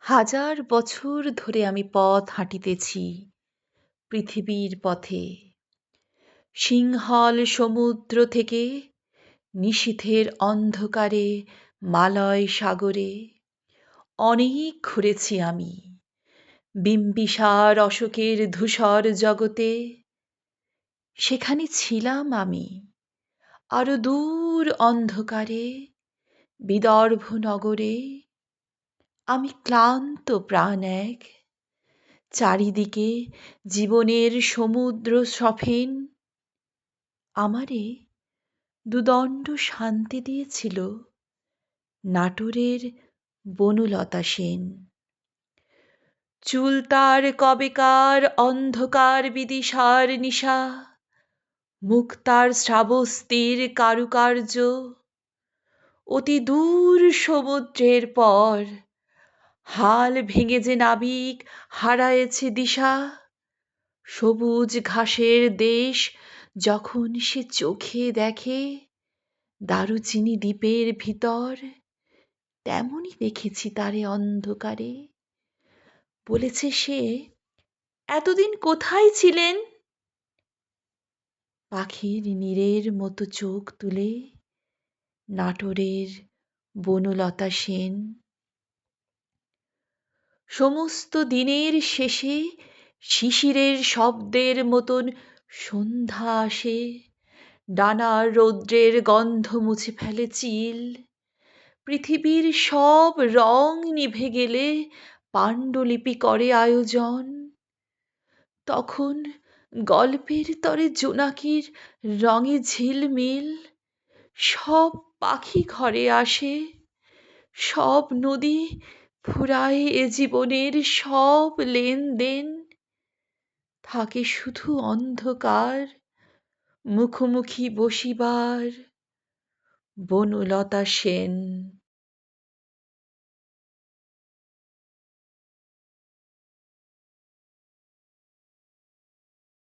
হাজার বছর ধরে আমি পথ হাঁটিতেছি পৃথিবীর পথে। সিংহল সমুদ্র থেকে নিশীথের অন্ধকারে মালয় সাগরে অনেক ঘুরেছি আমি। বিম্বিসার অশোকের ধূসর জগতে সেখানে ছিলাম আমি। আরো দূর অন্ধকারে বিদর্ভ নগরে আমি ক্লান্ত প্রাণ এক। চারিদিকে জীবনের সমুদ্র সফেন আমারে দুদণ্ড শান্তি দিয়েছিল নাটোরের বনলতা সেন। চুল তার কবেকার অন্ধকার বিদিশার নিশা, মুখ তার শ্রাবস্তির কারুকার্য, অতি দূর সমুদ্রের পর হাল ভেঙে যে নাবিক হারায়েছে দিশা, সবুজ ঘাসের দেশ যখন সে চোখে দেখে দারুচিনি দ্বীপের ভিতর, তেমনি দেখেছি তারে অন্ধকারে। বলেছে সে, এতদিন কোথায় ছিলেন? পাখির নীড়ের মতো চোখ তুলে নাটোরের বনলতা সেন। সমস্ত দিনের শেষে শিশিরের শব্দের মতন সন্ধ্যা আসে, ডানার রৌদ্রের গন্ধ মুছে ফেলে চিল। পৃথিবীর সব রং নিভে গেলে পাণ্ডুলিপি করে আয়োজন। তখন গল্পের তরে জোনাকির রঙে ঝিলমিল, সব পাখি ঘরে আসে, সব নদী ফুরায় এ জীবনের সব লেনদেন। থাকে শুধু অন্ধকার মুখোমুখি বসিবার বনলতা সেন।